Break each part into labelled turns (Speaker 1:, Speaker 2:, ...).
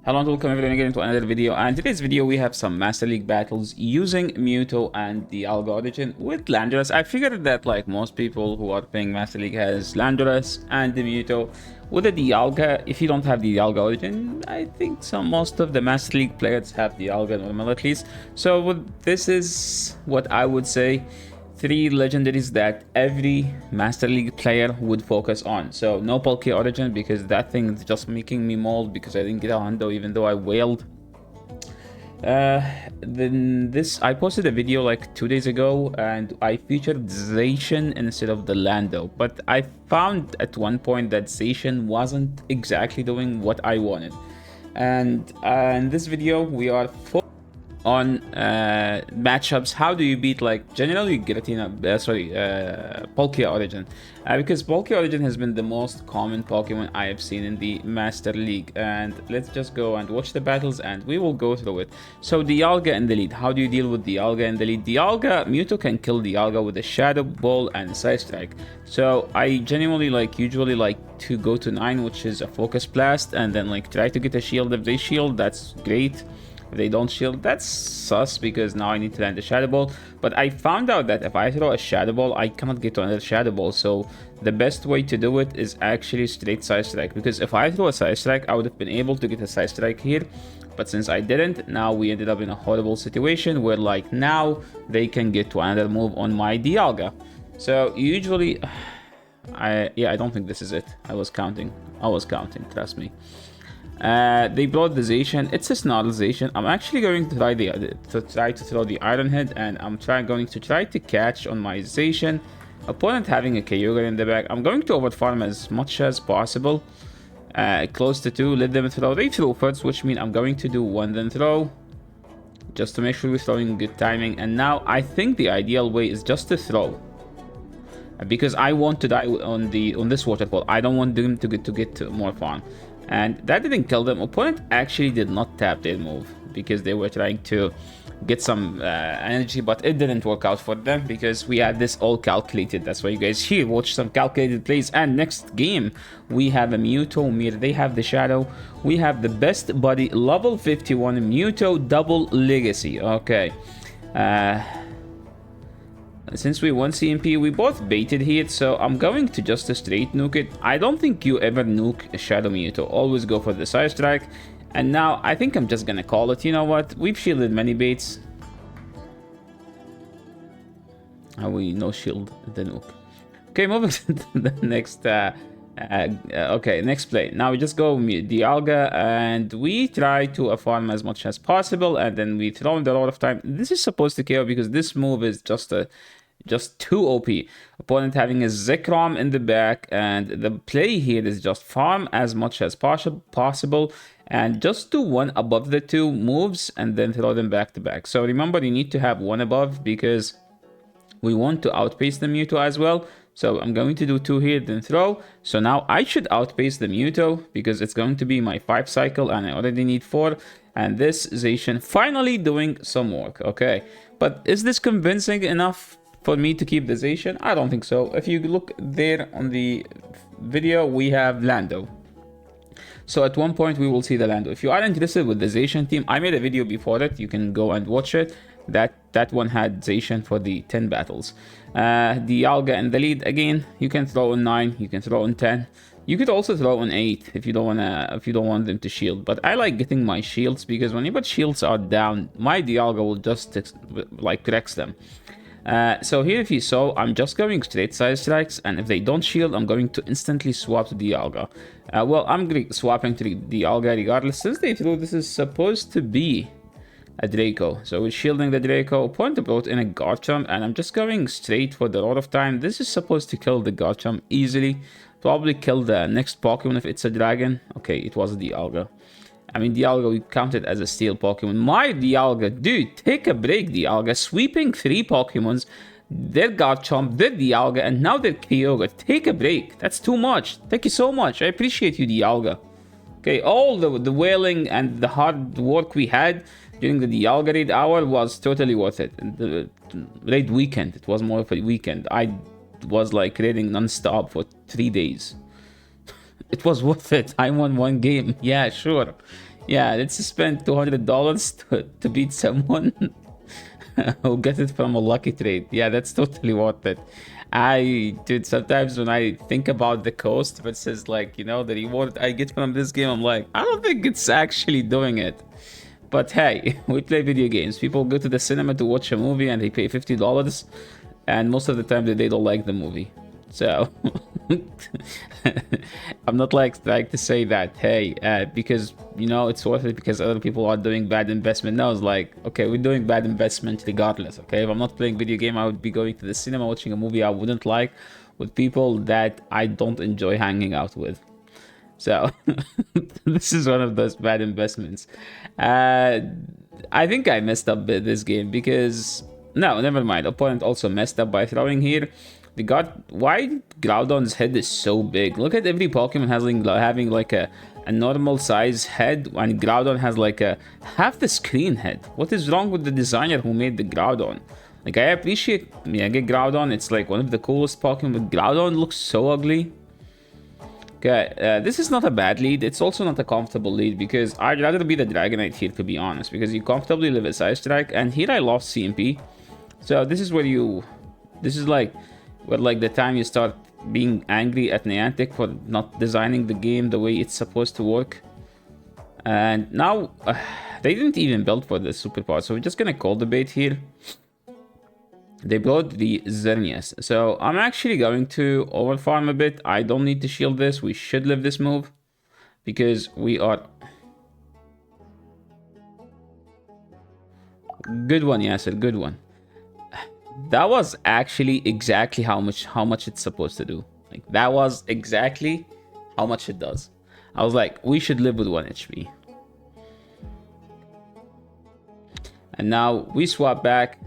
Speaker 1: Hello and welcome everyone again to another video, and today's video we have some Master League battles using Mewtwo and the Dialga Origin with Landorus. I figured that like most people who are playing Master League has Landorus and the Mewtwo. With the Dialga, if you don't have the Dialga Origin, I think most of the Master League players have the Dialga normal at least. So this is what I would say 3 legendaries that every Master League player would focus on. So no Palkia Origin because that thing is just making me mold because I didn't get a hundo even though I wailed. Then I posted a video like 2 days ago and I featured Zacian instead of the Lando, but I found at one point that Zacian wasn't exactly doing what I wanted. And in this video we are on matchups. How do you beat like generally Giratina, Palkia Origin, because Palkia Origin has been the most common Pokemon I have seen in the Master League. And let's just go and watch the battles and we will go through it. So Dialga in the lead. How do you deal with Dialga in the lead? Mewtwo can kill Dialga with a Shadow Ball and Side Strike. So I genuinely usually like to go to 9, which is a Focus Blast, and then like try to get a shield. If they shield, that's great. If they don't shield, that's sus because now I need to land a Shadow Ball. But I found out that if I throw a Shadow Ball, I cannot get to another Shadow Ball. So the best way to do it is actually straight Side Strike. Because if I throw a Side Strike, I would have been able to get a Side Strike here. But since I didn't, now we ended up in a horrible situation where like now they can get to another move on my Dialga. So usually, I don't think this is it. I was counting, trust me. They brought the Zacian. It's a Snarlzation. I'm actually going to try to throw the Iron Head, and I'm going to try to catch on my Zacian. Opponent having a Kyogre in the back. I'm going to overfarm as much as possible. Close to 2. Let them throw. They throw first, which means I'm going to do 1 then throw, just to make sure we're throwing good timing. And now I think the ideal way is just to throw, because I want to die on this waterfall. I don't want them to get more farm. And that didn't kill them. Opponent actually did not tap their move because they were trying to get some energy, but it didn't work out for them because we had this all calculated. That's why you guys here watch some calculated plays. And next game we have a Mewtwo Mir. They have the Shadow. We have the best buddy level 51 Mewtwo double legacy. Okay. Since we won CMP, we both baited here, so I'm going to just straight nuke it. I don't think you ever nuke a Shadow Mewtwo. Always go for the Side Strike. And now I think I'm just gonna call it. You know what? We've shielded many baits. We no shield the nuke. Okay, moving to the next. Okay, next play. Now we just go Dialga and we try to farm as much as possible, and then we throw in a lot of time. This is supposed to KO because this move is just too OP. Opponent having a Zekrom in the back, and the play here is just farm as much as possible and just do 1 above the 2 moves and then throw them back to back. So remember, you need to have 1 above because we want to outpace the Mewtwo as well. So I'm going to do 2 here, then throw. So now I should outpace the Mewtwo because it's going to be my 5 cycle and I already need 4. And this Zacian finally doing some work. Okay, but is this convincing enough for me to keep the Zacian? I don't think so. If you look there on the video, we have Lando. So at one point we will see the Lando. If you are interested with the Zacian team, I made a video before it. You can go and watch it. That one had Zacian for the 10 battles. Dialga in the lead again. You can throw on 9. You can throw on 10. You could also throw on 8 if you don't want them to shield. But I like getting my shields because whenever shields are down, my Dialga will just like corrects them. So here, if you saw, I'm just going straight Side Strikes, and if they don't shield, I'm going to instantly swap to Dialga. Well, I'm swapping to Dialga regardless. Since they threw, this is supposed to be a Draco. So we're shielding the Draco. Opponent brought in a Garchomp, and I'm just going straight for the Lord of Time. This is supposed to kill the Garchomp easily. Probably kill the next Pokemon if it's a dragon. Okay, it was a Dialga. I mean, Dialga, we counted as a steel Pokemon. My Dialga, dude, take a break, Dialga. Sweeping 3 Pokemons, their Garchomp, their Dialga, and now their Kyogre. Take a break. That's too much. Thank you so much. I appreciate you, Dialga. Okay, all the wailing and the hard work we had during the Dialga raid hour was totally worth it. The raid weekend, it was more of a weekend. I was like raiding non-stop for 3 days. It was worth it. I won 1 game. Yeah, sure. Yeah, let's spend $200 to beat someone who get it from a lucky trade. Yeah, that's totally worth it. Dude, sometimes when I think about the cost versus, like, you know, the reward I get from this game, I'm like, I don't think it's actually doing it. But hey, we play video games. People go to the cinema to watch a movie and they pay $50, and most of the time they don't like the movie. So I'm not like to say that, hey, because, you know, it's worth it because other people are doing bad investment. No, it's like, okay, we're doing bad investment regardless. Okay, if I'm not playing video game, I would be going to the cinema watching a movie I wouldn't like with people that I don't enjoy hanging out with. So this is one of those bad investments. I think I messed up with this game because, no, never mind. Opponent also messed up by throwing here. The god, why Groudon's head is so big? Look at every Pokemon having like a normal size head, and Groudon has like a half the screen head. What is wrong with the designer who made the Groudon? Like, I appreciate Mega Groudon. It's like one of the coolest Pokemon, but Groudon looks so ugly. Okay, this is not a bad lead. It's also not a comfortable lead because I'd rather be the Dragonite here, to be honest, because you comfortably live a Side Strike, and here I lost CMP. So this is where this is like where the time you start being angry at Niantic for not designing the game the way it's supposed to work. And now they didn't even build for the superpower, so we're just gonna call the bait here. They brought the Xerneas, so I'm actually going to overfarm a bit. I don't need to shield this. We should live this move because we are... Good one, Yasser, good one. That was actually exactly how much it's supposed to do. Like, that was exactly how much it does. I was like, we should live with 1 HP. And now we swap back.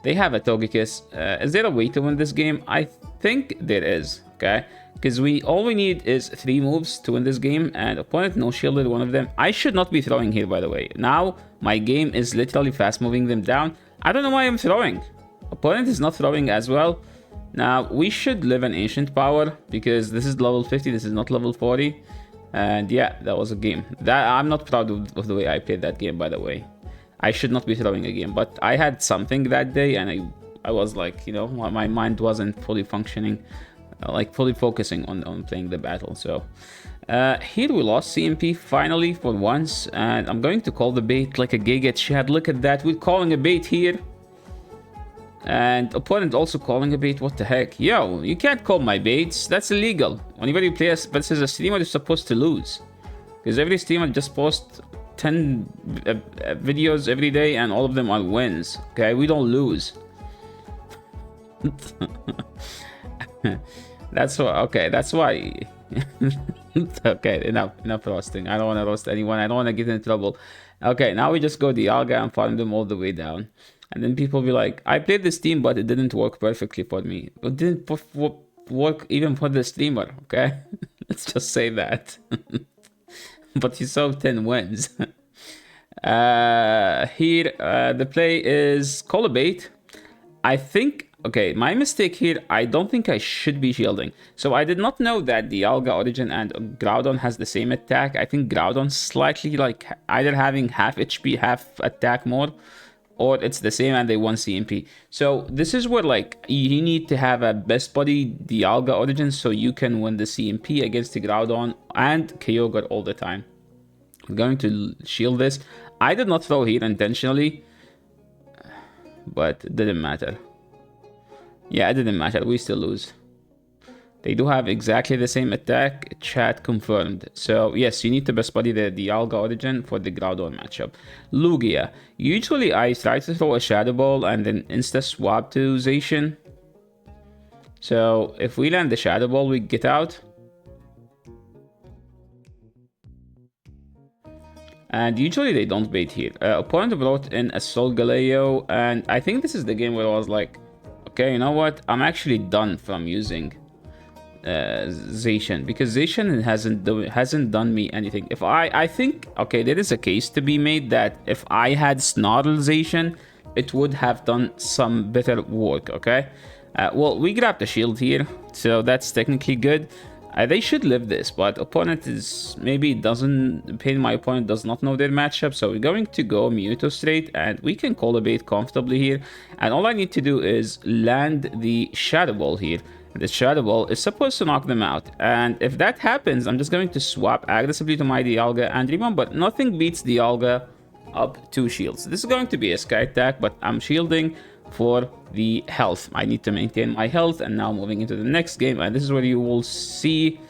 Speaker 1: They have a Togekiss. Is there a way to win this game? I think there is, okay? Because all we need is 3 moves to win this game, and opponent no shielded one of them. I should not be throwing here, by the way. Now my game is literally fast moving them down. I don't know why I'm throwing. Opponent is not throwing as well. Now we should live an Ancient Power because this is level 50. This is not level 40. And yeah, that was a game. That I'm not proud of the way I played that game, by the way. I should not be throwing a game, but I had something that day, and I was like, you know, my mind wasn't fully functioning, like fully focusing on playing the battle. So here we lost CMP finally for once, and I'm going to call the bait like a Giga Chad. Look at that, we're calling a bait here. And opponent also calling a bait. What the heck? Yo, you can't call my baits. That's illegal. Whenever you play versus a streamer, you're supposed to lose. Because every streamer just posts 10 videos every day, and all of them are wins. Okay, we don't lose. That's why. Okay, that's why. Okay, enough roasting. I don't want to roast anyone. I don't want to get in trouble. Okay, now we just go Dialga and farm them all the way down. And then people be like, I played this team, but it didn't work perfectly for me. It didn't work even for the streamer, okay? Let's just say that. But he saw 10 wins. Here, the play is call a bait. I think, okay, my mistake here, I don't think I should be shielding. So I did not know that the Dialga Origin and Groudon has the same attack. I think Groudon's slightly like either having half HP, half attack more, or it's the same and they won CMP. So this is where like you need to have a best buddy Dialga Origin so you can win the CMP against the Groudon and Kyogre all the time. I'm going to shield this. I did not throw here intentionally, but it didn't matter. Yeah, it didn't matter. We still lose. They do have exactly the same attack. Chat confirmed. So yes, you need to best buddy the Dialga Origin for the Groudon matchup. Lugia. Usually I try to throw a Shadow Ball and then insta swap to Zacian. So if we land the Shadow Ball, we get out. And usually they don't bait here. Opponent brought in a Solgaleo, and I think this is the game where I was like, okay, you know what? I'm actually done from using Zacian, because Zacian hasn't done me anything. If I think, okay, there is a case to be made that if I had Snarl Zacian, it would have done some better work, okay? Well, we grabbed the shield here, so that's technically good. They should live this, but opponent is maybe doesn't. Pain my opponent does not know their matchup, so we're going to go Mewtwo straight, and we can call a bait comfortably here. And all I need to do is land the Shadow Ball here. The Shadow Ball is supposed to knock them out, and if that happens, I'm just going to swap aggressively to my Dialga. And remember, nothing beats Dialga up 2 shields. This is going to be a Sky Attack, but I'm shielding for the health. I need to maintain my health, and now moving into the next game, and this is where you will see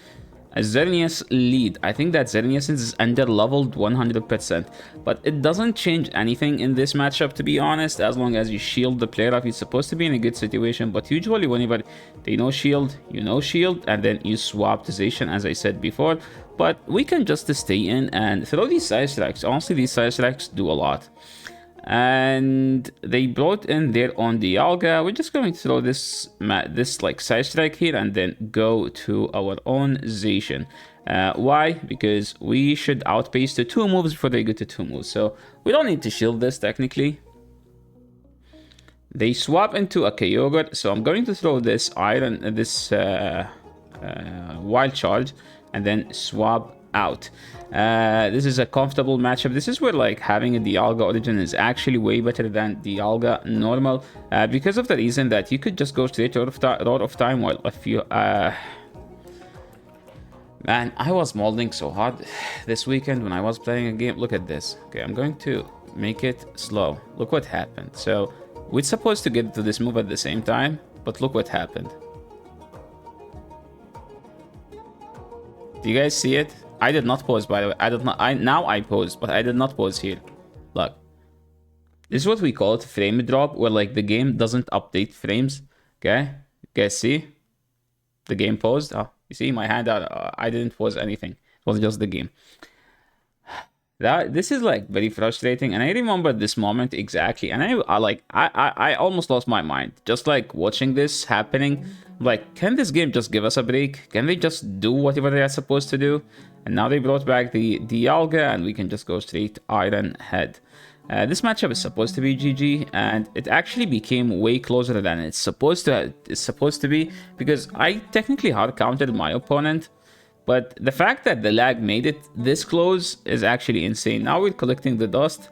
Speaker 1: a Xerneas lead. I think that Xerneas is under-leveled 100%, but it doesn't change anything in this matchup, to be honest, as long as you shield the player up. He's supposed to be in a good situation, but usually whenever they know shield, you know shield, and then you swap to Zacian, as I said before. But we can just stay in and throw these side strikes. Honestly, these side strikes do a lot. And they brought in their own Dialga. We're just going to throw this like side strike here and then go to our own Zacian. Why? Because we should outpace the 2 moves before they get to 2 moves. So we don't need to shield this technically. They swap into a Kyogre, so I'm going to throw this Wild Charge and then swap out. This is a comfortable matchup. This is where like having a Dialga Origin is actually way better than Dialga normal, because of the reason that you could just go straight to Roar of Time. While if you man, I was molding so hard this weekend when I was playing a game. Look at this. Okay, I'm going to make it slow. Look what happened. So we're supposed to get to this move at the same time, but look what happened. Do you guys see it? I did not pause, by the way. Now I paused, but I did not pause here. Look. This is what we call it frame drop, where like the game doesn't update frames. Okay? You guys see? The game paused. Oh, you see my hand out. I didn't pause anything. It was just the game. This is like very frustrating, and I remember this moment exactly, and I almost lost my mind just like watching this happening. Like, can this game just give us a break? Can they just do whatever they are supposed to do? And now they brought back the Dialga, and we can just go straight Iron Head. This matchup is supposed to be GG, and it actually became way closer than it's supposed to be, because I technically hard countered my opponent. But the fact that the lag made it this close is actually insane. Now we're collecting the dust,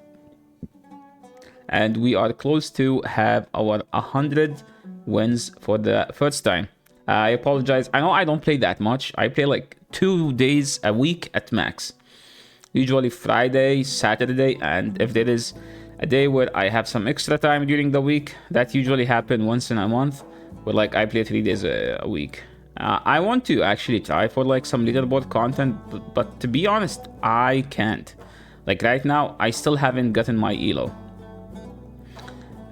Speaker 1: and we are close to have our 100 wins for the first time. I apologize. I know I don't play that much. I play like 2 days a week at max. Usually Friday, Saturday, and if there is a day where I have some extra time during the week, that usually happens once in a month, where like I play 3 days a week. I want to actually try for like some leaderboard content, but to be honest, I can't. Like right now, I still haven't gotten my elo.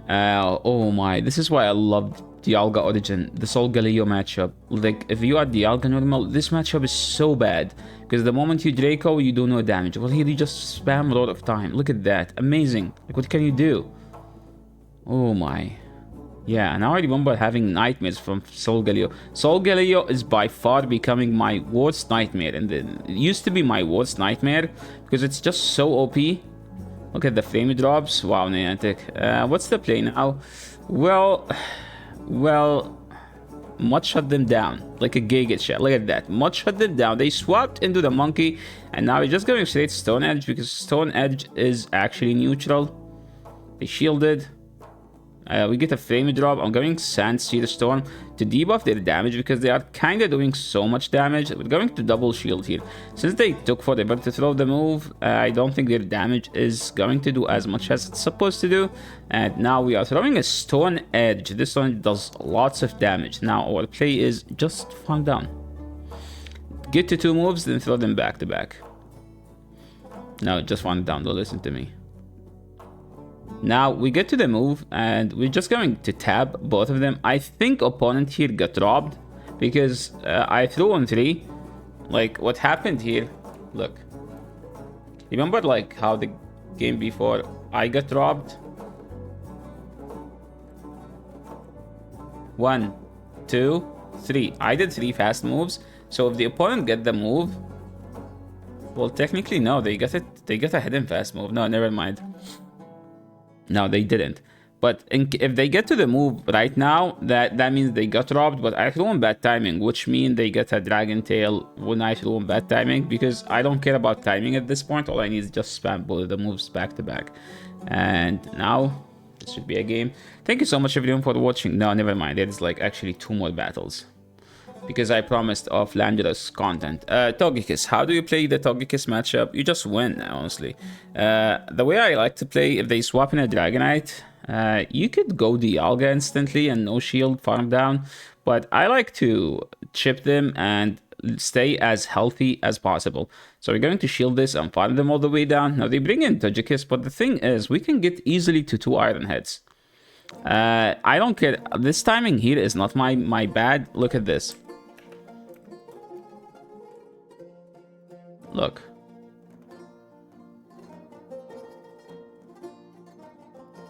Speaker 1: Oh my, this is why I love Dialga Origin, the Solgaleo matchup. Like, if you are Dialga normal, this matchup is so bad, because the moment you Draco, you do no damage. Well, here you just spam Roar of Time. Look at that, amazing. Like, what can you do? Oh my. Yeah, now I remember having nightmares from Solgaleo. Solgaleo is by far becoming my worst nightmare, and it used to be my worst nightmare because it's just so OP. Look at the frame drops. Wow, Niantic. What's the play now? Well, Mud shut them down like a Giga shot. Look at that. Mud shut them down. They swapped into the monkey, and now we're just going straight Stone Edge because Stone Edge is actually neutral. They shielded. We get a frame drop. I'm going Sand Seed Storm to debuff their damage because they are kind of doing so much damage. We're going to double shield here. Since they took forever to throw the move, I don't think their damage is going to do as much as it's supposed to do. And now we are throwing a Stone Edge. This one does lots of damage. Now our play is just farm down. Get to 2 moves, then throw them back to back. No, just farm down. Don't listen to me. Now we get to the move, and we're just going to tab both of them. I think opponent here got robbed because I threw on 3. Like, what happened here? Look, remember like how the game before I got robbed? 1, 2, 3. I did 3 fast moves. So if the opponent get the move, well, technically no, they got it. They got a hidden fast move. No, never mind. No, they didn't. But if they get to the move right now, that means they got robbed. But I threw in bad timing, which means they get a Dragon Tail when I threw in bad timing, because I don't care about timing at this point. All I need is just spam both of the moves back to back. And now this should be a game. Thank you so much everyone for watching. No, never mind. There's like actually 2 more battles, because I promised of Landorus content. Togekiss, how do you play the Togekiss matchup? You just win, honestly. The way I like to play, if they swap in a Dragonite, you could go Dialga instantly and no shield farm down, but I like to chip them and stay as healthy as possible. So we're going to shield this and farm them all the way down. Now they bring in Togekiss, but the thing is, we can get easily to 2 Iron Heads. I don't care. This timing here is not my bad. Look at this. Look.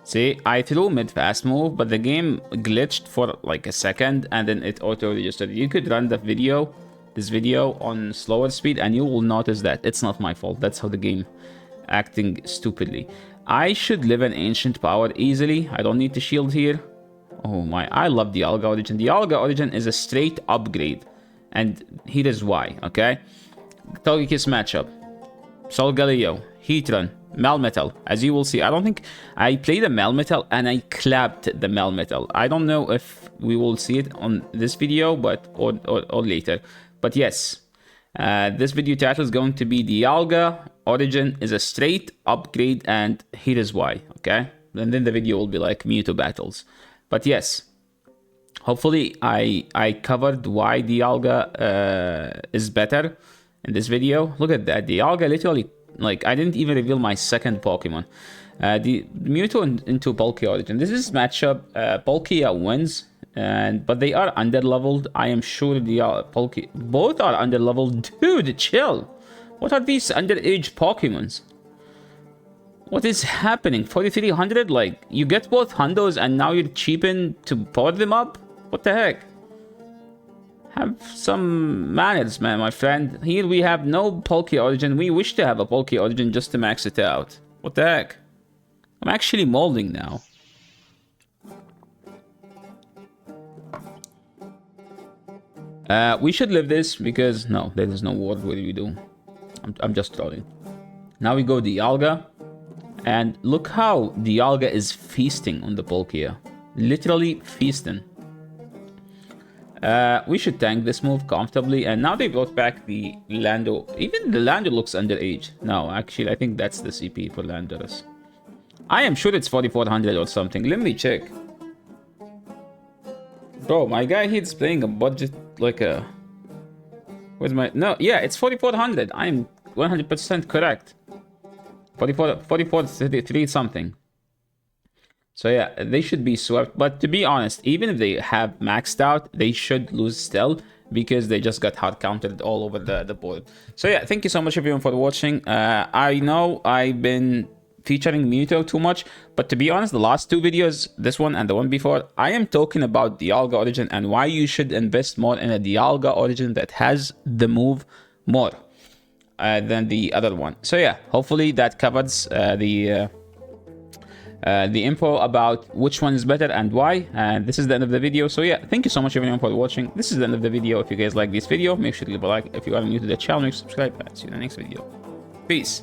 Speaker 1: See, I threw mid-fast move, but the game glitched for like a second and then it auto-registered. You could run this video on slower speed and you will notice that it's not my fault. That's how the game acting stupidly. I should live an Ancient Power easily. I don't need to shield here. Oh my, I love the Dialga Origin. The Dialga Origin is a straight upgrade. And here is why, okay? Togekiss matchup. Solgaleo, Heatran, Melmetal. As you will see, I don't think I played a Melmetal and I clapped the Melmetal. I don't know if we will see it on this video, but or later. But yes, this video title is going to be Dialga Origin is a straight upgrade, and here is why, okay? And then the video will be like Mewtwo battles. But yes, hopefully I covered why Dialga is better in this video. Look at that, Dialga literally, like, I didn't even reveal my second Pokemon. The Mewtwo into Palkia Origin. This is matchup. Palkia wins, but they are underleveled. I am sure the Palkia both are underleveled. Dude, chill. What are these underage Pokemons? What is happening? 4300? Like, you get both hundos and now you're cheaping to power them up? What the heck? Have some manners, man, my friend. Here we have no Palkia Origin. We wish to have a Palkia Origin just to max it out. What the heck? I'm actually molding now. We should live this because... No, there is no ward. What do we do? I'm just trolling. Now we go Dialga. And look how Dialga is feasting on the Palkia. Literally feasting. We should tank this move comfortably. And now they brought back the Lando. Even the Lando looks underage. No, actually, I think that's the CP for Landorus. I am sure it's 4400 or something. Let me check. Bro, my guy here is playing a budget like a... Where's my... No, yeah, it's 4400. I'm 100% correct. 4433 something. So yeah, they should be swept. But to be honest, even if they have maxed out, they should lose still, because they just got hard countered all over the board. So yeah, thank you so much everyone for watching. I know I've been featuring Mewtwo too much, but to be honest, the last 2 videos, this one and the one before, I am talking about Dialga Origin and why you should invest more in a Dialga Origin that has the move more than the other one. So yeah, hopefully that covers the info about which one is better and why. And this is the end of the video. So yeah, thank you so much everyone for watching. This is the end of the video. If you guys like this video, make sure to leave a like. If you are new to the channel, make sure to subscribe. See you in the next video. Peace.